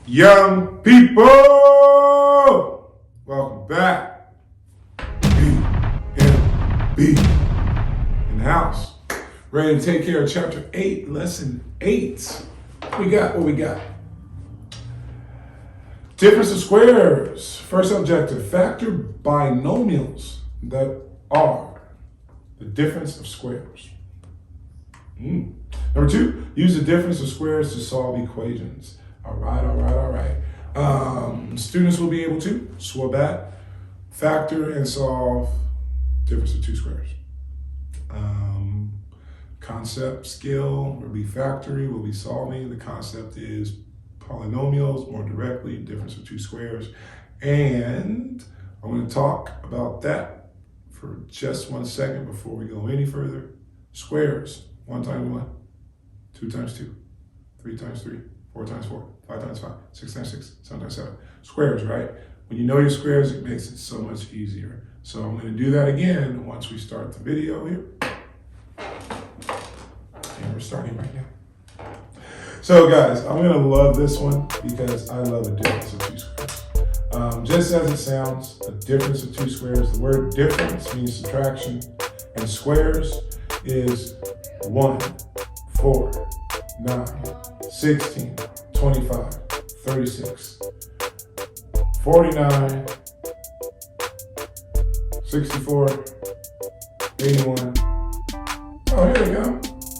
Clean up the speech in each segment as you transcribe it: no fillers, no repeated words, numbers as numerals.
Young people, welcome back. BNB in the house. Ready to take care of chapter 8, lesson 8. What we got? Difference of squares. First objective, factor binomials that are the difference of squares. Number 2, use the difference of squares to solve equations. All right. Students will be able to swap that, factor and solve difference of two squares. Concept skill will be factoring, will be solving. The concept is polynomials, more directly, difference of two squares. And I'm going to talk about that for just 1 second before we go any further. Squares, 1 times 1, 2 times 2, 3 times 3, 4 times 4, 5 times 5, 6 times 6, 7 times 7. Squares, right? When you know your squares, it makes it so much easier. So I'm going to do that again once we start the video here. And we're starting right now. So guys, I'm going to love this one because I love a difference of two squares. Just as it sounds, a difference of two squares. The word difference means subtraction, and squares is 1, 4, 9, 16, 25, 36, 49, 64, 81. Oh, here we go.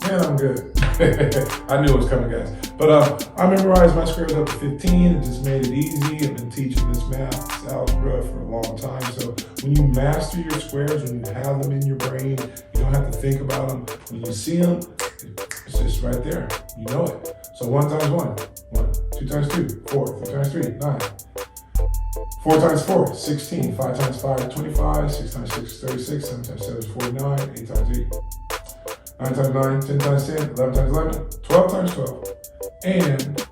Man, I'm good. I knew it was coming, guys. But I memorized my squares up to 15. It just made it easy. I've been teaching this math, algebra for a long time. So when you master your squares, when you have them in your brain, you don't have to think about them. When you see them, it's just right there. You know it. So 1 times 1, 1. 2 times 2, 4. 3 times 3, 9. 4 times 4, 16. 5 times 5, 25. 6 times 6, 36. 7 times 7 is 49. 8 times 8. 9 times 9, 10 times 10, 11 times 11, 12 times 12, and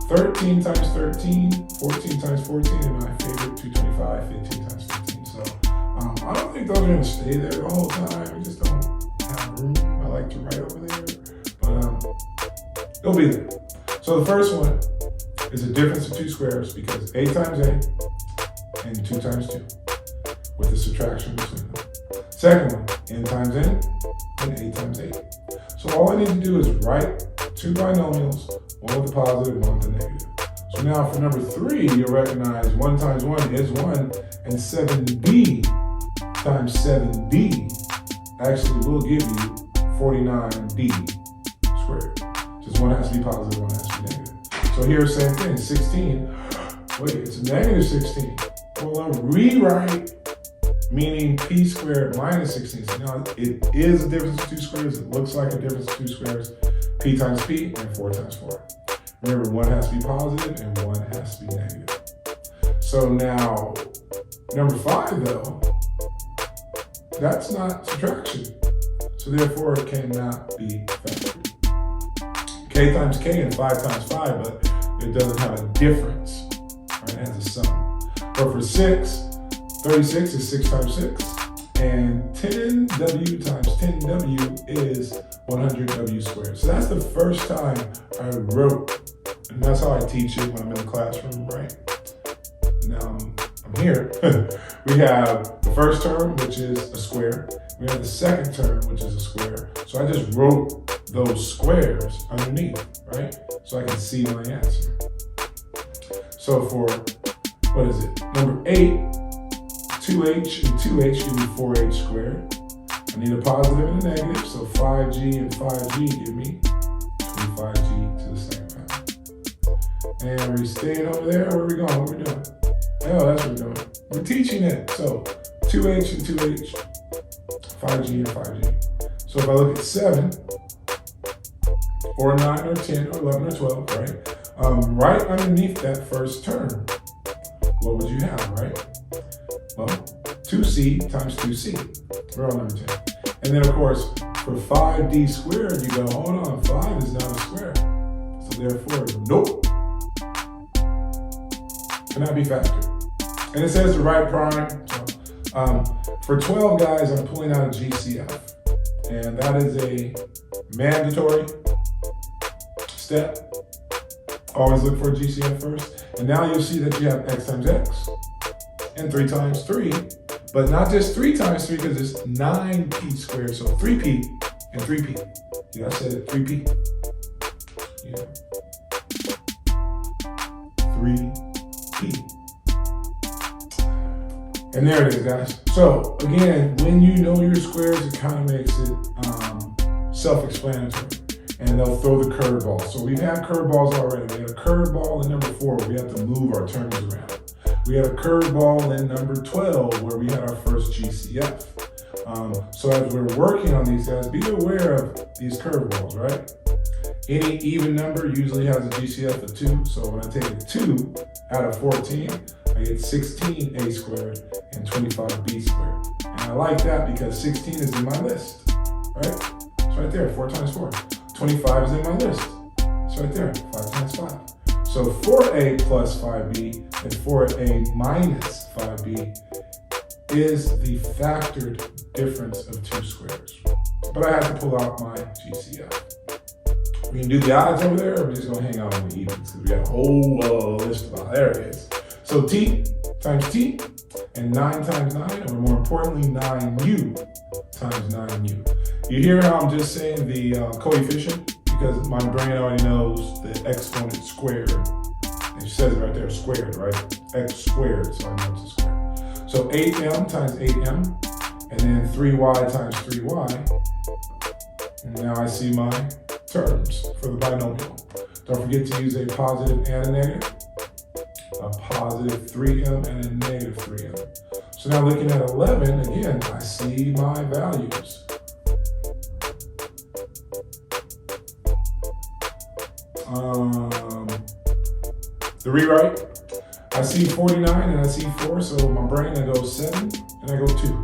13 times 13, 14 times 14, and my favorite, 225, 15 times 15. So I don't think those are going to stay there the whole time. We just don't have room. I like to write over there, but it'll be there. So the first one is the difference of two squares because a times a and 2 times 2 with the subtraction between them. Second one, n times n and a times 8. So all I need to do is write 2 binomials, one with the positive, one with the negative. So now for number 3, you'll recognize 1 times 1 is 1, and 7b times 7d actually will give you 49d squared. Just one has to be positive, one has to be negative. So here's the same thing, 16, wait, it's negative 16. Well, I'll rewrite meaning p squared minus 16. So now it is a difference of two squares. It looks like a difference of two squares. P times p and 4 times 4. Remember, one has to be positive and one has to be negative. So now, number 5 though, that's not subtraction. So therefore it cannot be factored. K times k and 5 times 5, but it doesn't have a difference, right? It has a sum. But for 6, 36 is 6 times 6, and 10w times 10w is 100w squared. So that's the first time I wrote, and that's how I teach it when I'm in the classroom, right? Now I'm here. We have the first term, which is a square. We have the second term, which is a square. So I just wrote those squares underneath, right? So I can see my answer. So for, what is it? Number 8, 2h and 2h give me 4h squared. I need a positive and a negative, so 5g and 5g give me 25g to the second power. And we're staying over there, where are we going? What are we doing? Oh, that's what we're doing. We're teaching it. So 2h and 2h, 5g and 5g. So if I look at 7, or 9 or 10 or 11 or 12, right? Right underneath that first term, what would you have, right? Well, 2c times 2c, we're on number 10. And then of course, for 5d squared, you go, hold on, 5 is not a square. So therefore, nope, cannot be factored. And it says to write prime. So, for 12 guys, I'm pulling out a GCF. And that is a mandatory step. Always look for a GCF first. And now you'll see that you have x times x and 3 times 3. But not just 3 times 3 because it's 9p squared. So 3p and 3p. Yeah, I said it, 3p. Yeah. 3p. And there it is, guys. So again, when you know your squares, it kind of makes it self-explanatory. And they'll throw the curveball. So we've had curveballs already. We had a curveball in number 4 where we had to move our terms around. We had a curveball in number 12 where we had our first GCF. So as we're working on these guys, be aware of these curveballs, right? Any even number usually has a GCF of 2. So when I take a 2 out of 14, I get 16a squared and 25b squared. And I like that because 16 is in my list, right? It's right there, 4 times 4. 25 is in my list. It's right there, 5 times 5. So 4a plus 5b and 4a minus 5b is the factored difference of 2 squares. But I have to pull out my GCF. We can do the odds over there, or we're just gonna hang out on the evens because we got a whole list of, there it is. So t times t and 9 times 9, or more importantly, 9u times 9u. You hear how I'm just saying the coefficient? Because my brain already knows the exponent squared. It says it right there, squared, right? X squared, so I know it's a square. So 8m times 8m, and then 3y times 3y. And now I see my terms for the binomial. Don't forget to use a positive and a negative. A positive 3m and a negative 3m. So now looking at 11, again, I see my values. The rewrite, I see 49 and I see 4, so my brain, I go 7 and I go 2.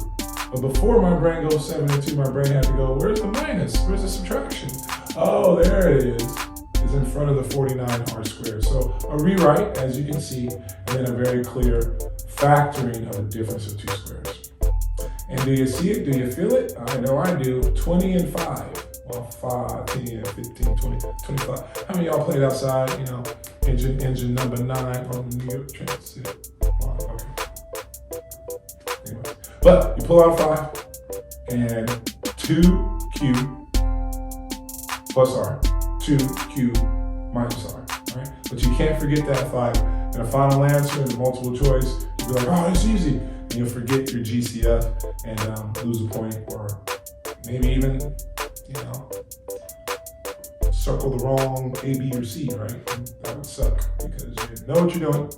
But before my brain goes 7 and 2, my brain had to go, where's the minus? Where's the subtraction? Oh, there it is. It's in front of the 49r squared. So a rewrite, as you can see, and then a very clear factoring of a difference of 2 squares. And do you see it? Do you feel it? I know I do. 20 and 5. Well, 5, 10, 15, 20, 25. How many of y'all played outside, you know, engine number 9 on the New York Transit? Okay. Anyway. But you pull out 5 and 2q plus r. 2q minus r, right? But you can't forget that 5. And a final answer in multiple choice, you'll be like, oh, it's easy. And you'll forget your GCF and lose a point, or maybe even, you know, circle the wrong A, B, or C, right? That would suck because you know what you're doing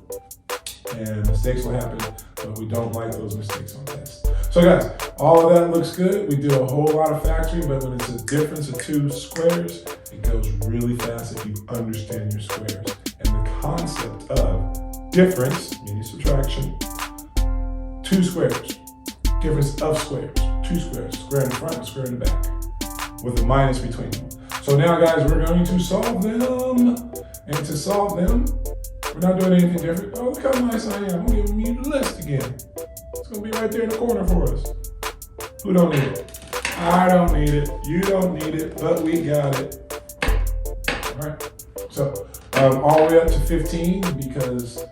and mistakes will happen, but we don't like those mistakes on tests. So guys, all of that looks good. We do a whole lot of factoring, but when it's a difference of 2 squares, it goes really fast if you understand your squares. And the concept of difference, meaning subtraction, 2 squares, difference of squares, 2 squares, square in the front and square in the back, with a minus between them. So now guys, we're going to solve them. And to solve them, we're not doing anything different. Oh, look how nice I am. I'm giving you the list again. It's going to be right there in the corner for us. Who don't need it? I don't need it. You don't need it, but we got it. All right. So all the way up to 15 because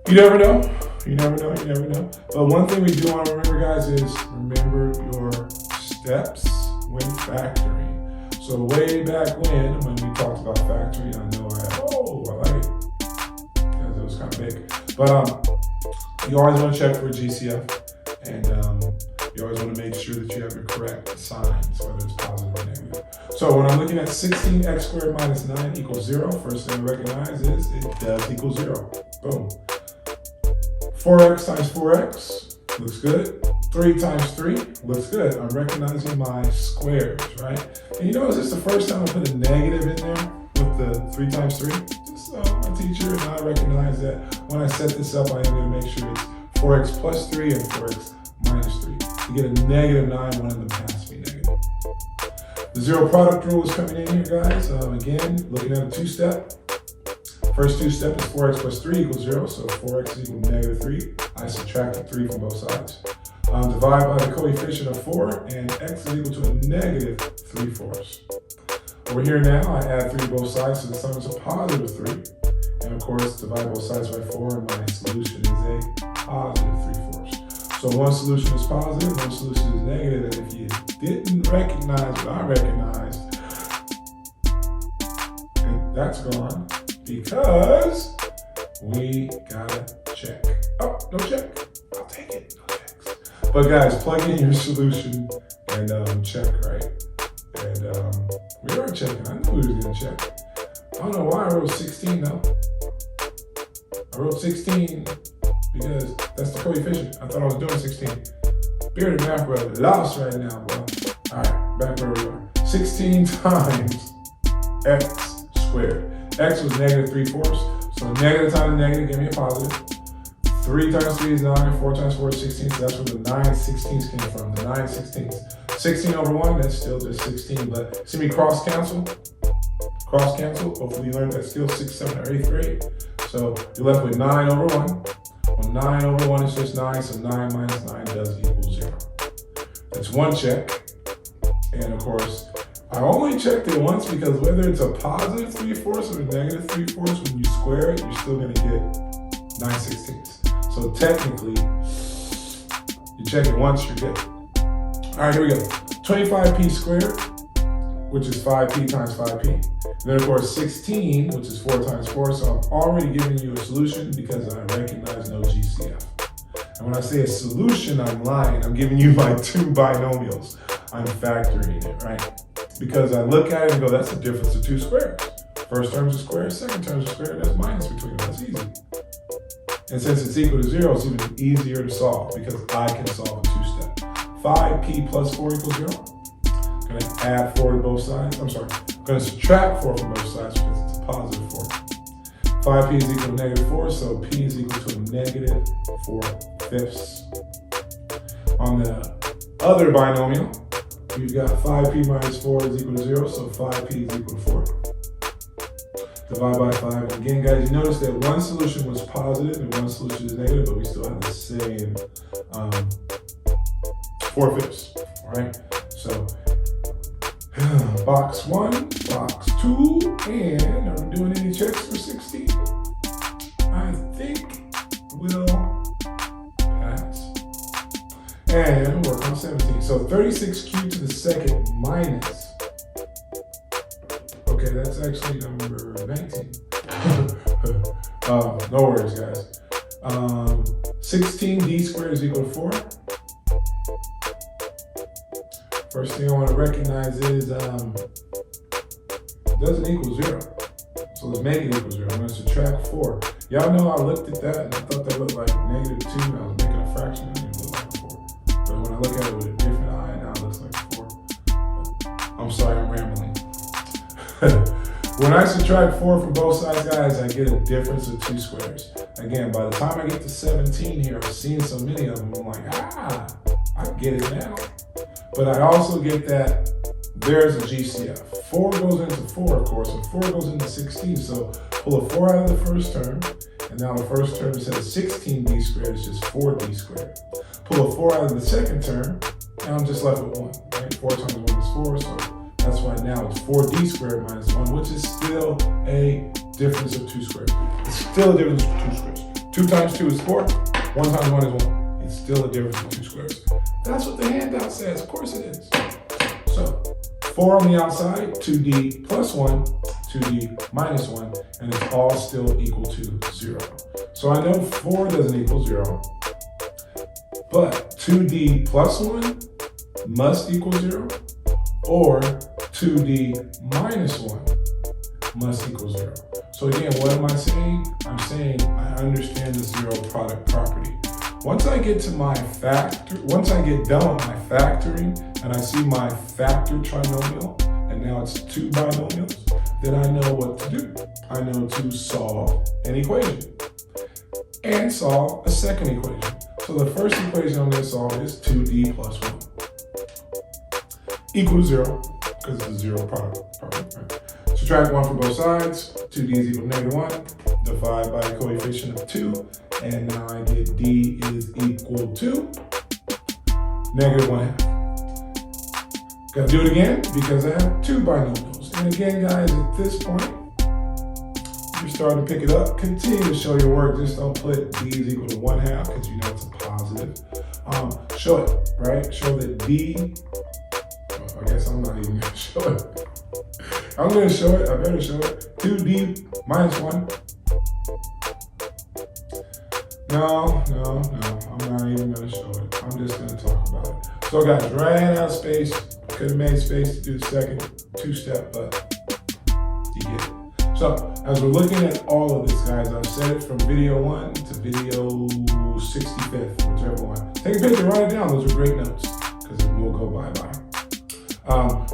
you never know. You never know. You never know. But one thing we do want to remember, guys, is remember your steps when factoring. So way back when we talked about factoring, I know I like it because it was kind of big. But you always want to check for a GCF, and you always want to make sure that you have your correct signs, whether it's positive or negative. So when I'm looking at 16x squared minus 9 equals 0, first thing I recognize is it does equal 0. Boom. 4x times 4x looks good. 3 times 3 looks good. I'm recognizing my squares, right? And you notice it's the first time I put a negative in there with the 3 times 3. Just my teacher and I recognize that when I set this up, I am going to make sure it's 4x plus 3 and 4x minus 3. To get a negative 9, one of them has to be negative. The zero product rule is coming in here, guys. Again, looking at a 2-step. First 2-step is 4x plus 3 equals 0, so 4x equals negative 3. I subtracted 3 from both sides. Divide by the coefficient of 4, and x is equal to a negative 3/4. over here now, I add 3 to both sides, so the sum is a positive 3. And of course, divide both sides by 4, and my solution is a positive 3/4. So one solution is positive, one solution is negative, and if you didn't recognize what I recognized, that's gone because we gotta check. Oh, no check. I'll take it. No checks. But guys, plug in your solution and check, right? And we are checking. I knew we was gonna check. I don't know why I wrote 16 though. I wrote 16 because that's the coefficient. I thought I was doing 16. Bearded math brother, lost right now, bro. All right, back where we are. 16 times x squared. X was negative 3/4, so negative times negative give me a positive. 3 times 3 is 9, 4 times 4 is 16, so that's where the 9/16 came from, the 9/16. 16 over 1, that's still just 16, but see me cross cancel? Cross cancel, hopefully you learned that skill 6th, 7th, or 8th grade. So you're left with 9 over 1. Well, 9 over 1 is just 9, so 9 minus 9 does equal 0. That's one check, and of course, I only checked it once because whether it's a positive 3/4 or a negative 3/4, when you square it, you're still gonna get 9/16. So technically, you check it once, you're good. All right, here we go. 25p squared, which is 5p times 5p. And then of course 16, which is 4 times 4. So I'm already giving you a solution because I recognize no GCF. And when I say a solution, I'm lying. I'm giving you my 2 binomials. I'm factoring it, right? Because I look at it and go, that's the difference of 2 squares. First term's a square, second term's a square, there's minus between them, that's easy. And since it's equal to 0, it's even easier to solve because I can solve a 2-step. 5p plus 4 equals 0. I'm gonna add 4 to both sides. I'm sorry, I'm gonna subtract 4 from both sides because it's a positive 4. 5p is equal to negative 4, so p is equal to a negative 4/5. On the other binomial, we've got 5p minus 4 is equal to 0, so 5p is equal to 4. Divide by 5. And again, guys, you notice that one solution was positive and one solution is negative, but we still have the same 4/5, all right? So, box 1, box 2, and are we doing any checks for 16? I think we'll pass. And work on 17. So 36 cubed to the second minus, okay, that's actually number 19. No worries, guys. 16d squared is equal to 4. First thing I want to recognize is it doesn't equal 0. So let's make it equal 0. I'm going to subtract 4. Y'all know I looked at that and I thought that looked like negative 2 and I was making a fraction and it didn't look like a 4. But when I look at it with a different eye, now it looks like a 4. But I'm sorry, I'm rambling. When I subtract 4 from both sides, guys, I get a difference of 2 squares. Again, by the time I get to 17 here, I've seen so many of them, I'm like, I get it now. But I also get that there's a GCF. 4 goes into 4, of course, and 4 goes into 16. So pull a 4 out of the first term, and now the first term instead of 16d squared is just 4d squared. Pull a 4 out of the second term, and I'm just left with 1, right? 4 times 1 is 4, so that's why now it's 4d squared minus 1, which is still a difference of 2 squares. It's still a difference of 2 squares. 2 times 2 is 4, 1 times 1 is 1. It's still a difference of 2 squares. That's what the handout says, of course it is. So 4 on the outside, 2d plus 1, 2d minus 1, and it's all still equal to 0. So I know 4 doesn't equal 0, but 2d plus 1 must equal 0, or 2d minus 1 must equal 0. So again, what am I saying? I'm saying I understand the 0 product property. Once I get to my once I get done with my factoring and I see my factored trinomial, and now it's 2 binomials, then I know what to do. I know to solve an equation and solve a second equation. So the first equation I'm going to solve is 2d plus 1 equal to 0, because it's a 0 product, right? Subtract 1 from both sides, 2d is equal to negative 1, divide by a coefficient of 2, and now I get d is equal to negative 1/2. Gotta do it again because I have 2 binomials. And again, guys, at this point, you're starting to pick it up. Continue to show your work. Just don't put d is equal to 1/2 because you know it's a positive. Show it, right? Show that d, well, I guess I'm not even going to show it. I'm going to show it. I better show it. 2d minus 1. No, I'm not even going to show it. I'm just going to talk about it. So guys, ran out of space. Could have made space to do the second two-step, but you get it. So as we're looking at all of this, guys, I've said it from video 1 to video 65th, whichever one. Take a picture, write it down. Those are great notes because it will go bye-bye.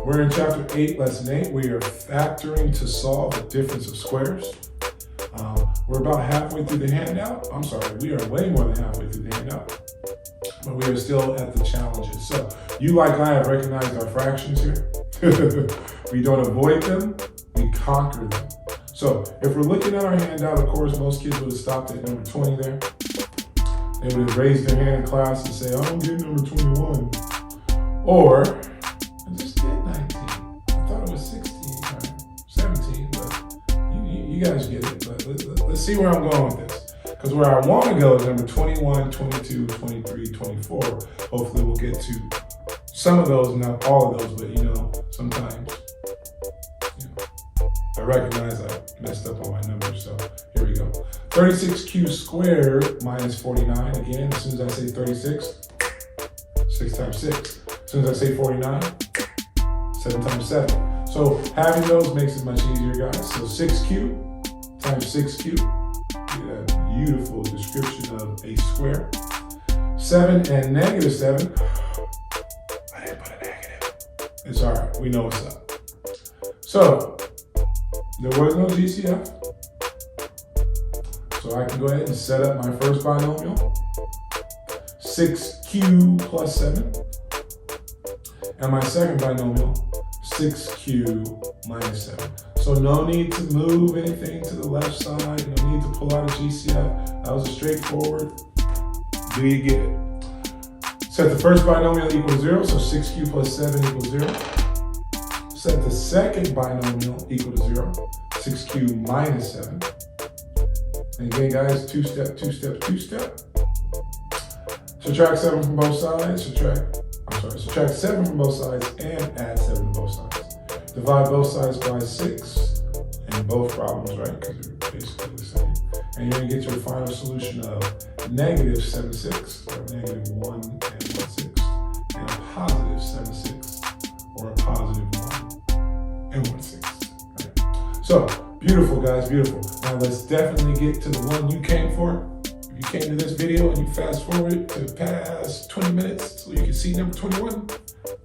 We're in chapter 8, lesson 8. We are factoring to solve the difference of squares. We're about halfway through the handout. I'm sorry, we are way more than halfway through the handout, but we are still at the challenges. So you, like I, have recognized our fractions here. We don't avoid them, we conquer them. So if we're looking at our handout, of course, most kids would have stopped at number 20 there. They would have raised their hand in class and say, I'm getting number 21. Or, I just did 19. I thought it was 16 or 17, but you guys get it. But let's see where I'm going with this. Because where I want to go is number 21, 22, 23, 24. Hopefully we'll get to some of those, not all of those, but sometimes, I recognize I messed up on my numbers, so here we go. 36q squared minus 49. Again, as soon as I say 36, 6 times 6. As soon as I say 49, 7 times 7. So having those makes it much easier, guys. So 6q times 6q. Get a beautiful description of a square. 7 and negative 7. I didn't put a negative. It's all right. We know what's up. So there was no GCF. So I can go ahead and set up my first binomial. 6q plus 7. And my second binomial, 6q minus 7. So no need to move anything to the left side. No need to pull out a GCF. That was a straightforward. Do you get it? Set the first binomial equal to 0. So 6q plus 7 equals 0. Set the second binomial equal to 0. 6q minus 7. And again, guys, two-step, two-step, two-step. Subtract 7 from both sides. Subtract 7 from both sides and add 7 to both sides. Divide both sides by 6 in both problems, right? Because they're basically the same. And you're going to get your final solution of negative 7/6, or negative 1 and 1/6, and a positive 7/6, or a positive 1 and 1/6. Right? So, beautiful, guys, beautiful. Now let's definitely get to the one you came for. If you came to this video and you fast forward to past 20 minutes so you can see number 21,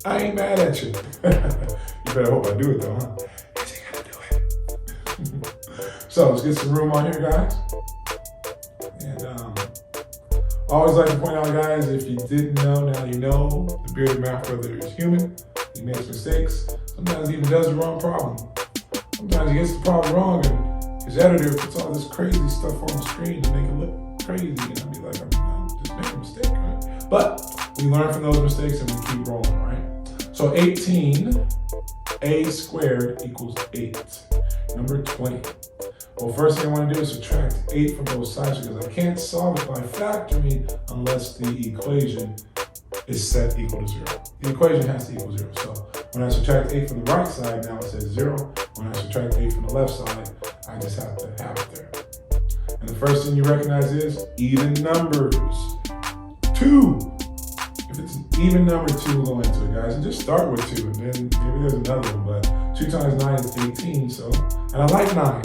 I ain't mad at you. You better hope I do it though, huh? Because you gotta do it. So let's get some room on here, guys. And I always like to point out, guys, if you didn't know, now you know. The bearded math brother is human. He makes mistakes. Sometimes he even does the wrong problem. Sometimes he gets the problem wrong and his editor puts all this crazy stuff on the screen to make it look crazy. And I'll be like, I'm just making a mistake, right? But we learn from those mistakes and we keep rolling, right? So 18, a squared equals 8. Number 20. Well, first thing I want to do is subtract 8 from both sides because I can't solve it by factoring unless the equation is set equal to 0. The equation has to equal 0. So when I subtract 8 from the right side, now it says 0. When I subtract 8 from the left side, I just have to have it there. And the first thing you recognize is even numbers. 2. If it's an even number, 2 will go into it, guys. And just start with 2, and then maybe there's another one. But 2 times 9 is 18, so, and I like 9.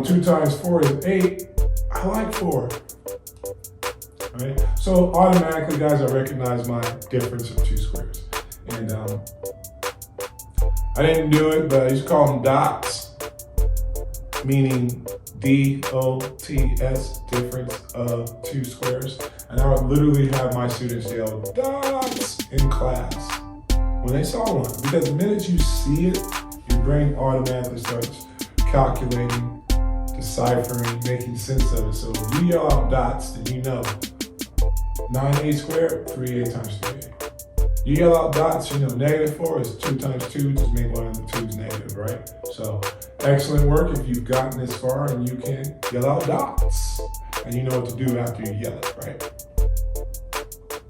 2 times 4 is 8. I like 4. Right? So automatically, guys, I recognize my difference of 2 squares. And I didn't do it, but I used to call them dots, meaning D-O-T-S, difference of 2 squares. And I would literally have my students yell dots in class when they saw one. Because the minute you see it, your brain automatically starts calculating, deciphering, making sense of it. So if you yell out dots, then you know 9a squared, 3a times 3a. You yell out dots, you know, -4 is 2 times 2, just make one of the 2's negative, right? So excellent work if you've gotten this far and you can yell out dots. And you know what to do after you yell it, right?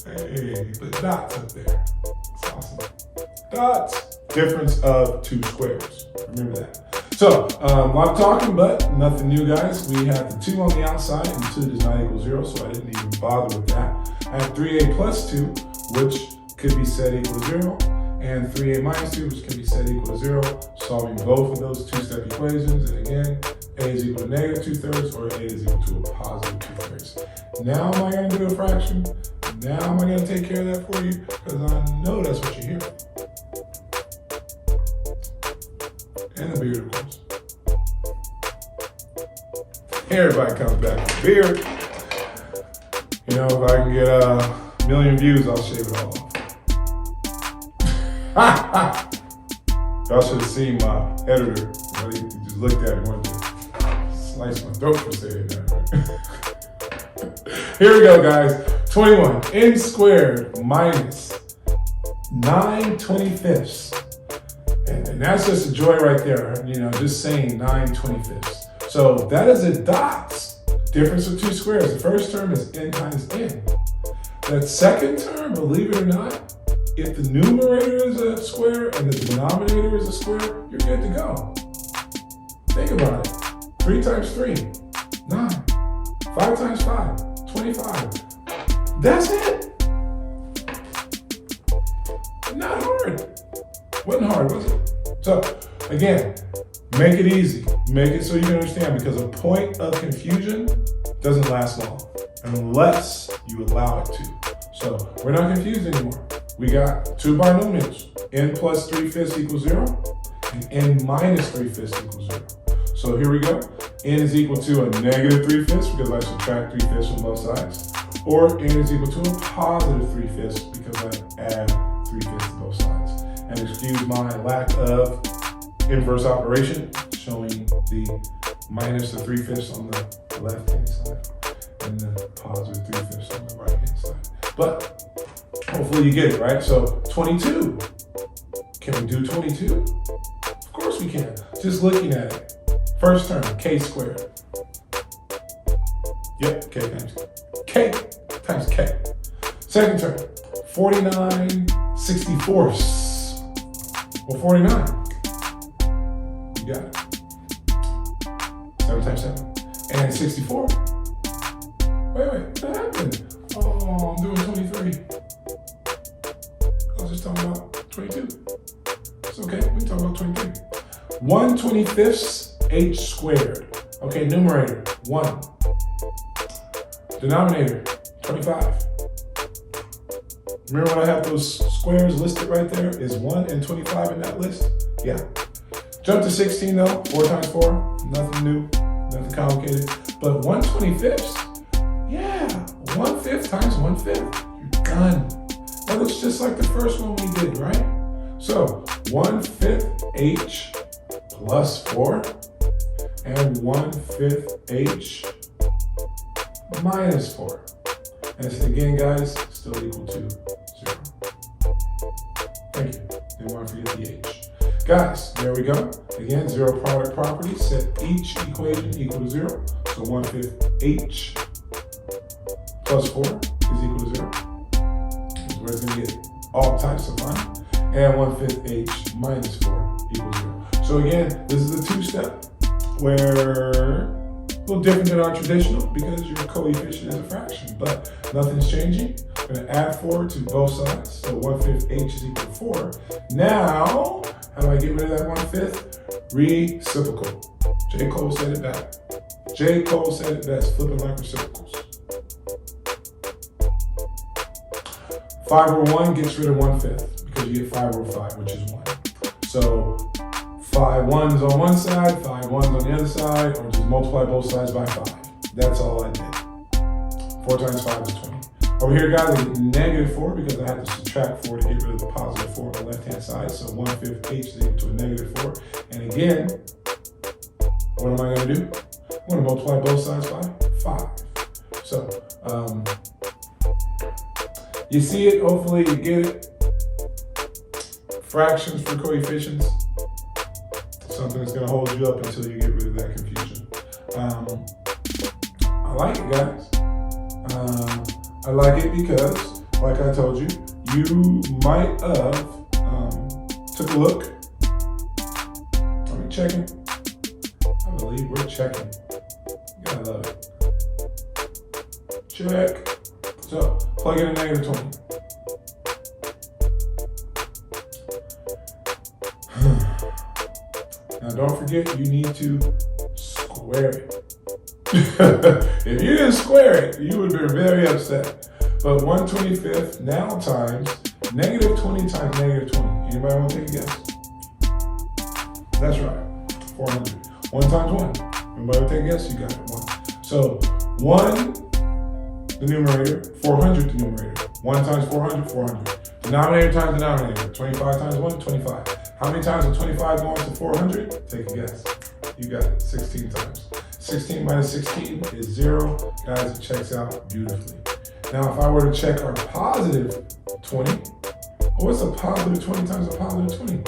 Hey, the dots up there. It's awesome. Dots. Difference of 2 squares. Remember that. So, a lot of talking, but nothing new, guys. We have the 2 on the outside, and 2 does not equal 0, so I didn't even bother with that. I have 3a plus 2, which could be set equal to 0, and 3a minus 2, which can be set equal to 0. Solving both of those 2-step equations, and again, a is equal to -2/3, or a is equal to a positive 2/3. Now am I going to do a fraction? Now am I going to take care of that for you? Because I know that's what you're here for. And a beard, of course. Everybody comes back with a beard. You know, if I can get a million views, I'll shave it all off. Y'all should have seen my editor. He just looked at it and wanted to slice my throat for saying that. Here we go, guys. 21. N squared minus 9/25. And that's just a joy right there, you know, just saying 9/25. So that is a dots. Difference of 2 squares. The first term is n times n. That second term, believe it or not, if the numerator is a square and the denominator is a square, you're good to go. Think about it. 3 times 3, 9. 5 times 5, 25. That's it. Not hard. Wasn't hard, was it? So, again, make it easy. Make it so you can understand, because a point of confusion doesn't last long unless you allow it to. So, we're not confused anymore. We got 2 binomials. N plus 3/5 equals 0, and n minus 3/5 equals 0. So here we go. N is equal to a -3/5 because I subtract 3/5 from both sides. Or n is equal to a positive 3/5 because I add 3/5 to both sides. And excuse my lack of inverse operation, showing the minus the 3/5 on the left-hand side and the positive 3/5 on the right-hand side. But hopefully you get it, right? So 22. Can we do 22? Of course we can. Just looking at it. First term, k squared. Yep, k times k. K times k. Second term, 49/64. Well, 49. You got it. 7 times 7. And 64. Wait, what happened? Oh, I'm doing 23. I was just talking about 22. It's okay, we can talk about 23. 1/25 h squared. Okay, numerator, 1. Denominator, 25. Remember when I have those squares listed right there? Is 1 and 25 in that list? Yeah. Jump to 16 though, 4 times 4, nothing new, nothing complicated. But 1/25, yeah, 1/5 times 1/5, you're done. That looks just like the first one we did, right? So 1/5 h plus 4 and 1/5 h minus 4. And it's, again, guys, still equal to 0. Thank you. Didn't want to forget the h. Guys, there we go. Again, zero product property. Set each equation equal to 0. So 1/5 h plus 4 is equal to 0. This is where it's going to get all types of line. And 1/5 h minus 4 equals 0. So again, this is a 2-step where a little different than our traditional because your coefficient is a fraction, but nothing's changing. I'm going to add 4 to both sides. So 1/5 h is equal to 4. Now, how do I get rid of that 1/5? Reciprocal. J. Cole said it back. J. Cole said it best, flipping like reciprocals. 5/1 gets rid of 1/5 because you get 5/5, which is 1. So 5 1s on one side, 5 1s on the other side, or just multiply both sides by 5. That's all I did. 4 times 5 is 20. Over here, guys, I get -4 because I have to subtract 4 to get rid of the positive 4 on the left-hand side. So 1/5 h is equal to a -4. And again, what am I going to do? I'm going to multiply both sides by 5. So, you see it, hopefully you get it. fractions for coefficients, something that's going to hold you up until you get rid of that confusion. I like it, guys. I like it because, like I told you, you might have took a look. Are we checking? I believe we're checking. You gotta love it. Check. So, plug in a negative 20. Now, don't forget, you need to square it. If you didn't square it, you would be very upset. But 1/25 now times negative 20 times negative 20. Anybody want to take a guess? That's right, 400. 1 times 1. Anybody want to take a guess? You got it, 1. So 1, the numerator, 400, the numerator. 1 times 400, 400. Denominator times denominator. 25 times 1, 25. How many times will 25 go into 400? Take a guess. You got it, 16 times. 16 minus 16 is 0. Guys, it checks out beautifully. Now, if I were to check our positive 20, what's a positive 20 times a positive 20?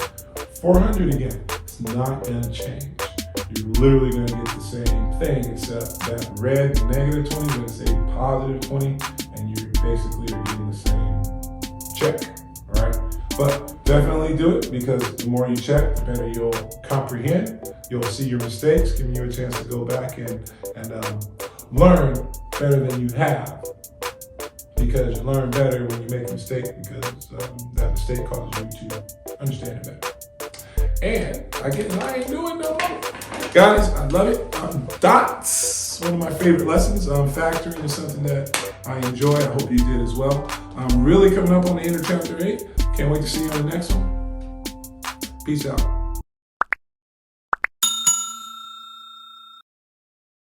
400 again. It's not going to change. You're literally going to get the same thing, except that red negative 20 is going to say positive 20, and you basically are getting the same check, all right? But definitely do it, because the more you check, the better you'll comprehend. You'll see your mistakes, giving you a chance to go back and learn better than you have. Because you learn better when you make a mistake, because that mistake causes you to understand it better. And I ain't doing no more. Guys, I love it. Dots, one of my favorite lessons. Factoring is something that I enjoy. I hope you did as well. I'm really coming up on the end of chapter 8. Can't wait to see you on the next one. Peace out.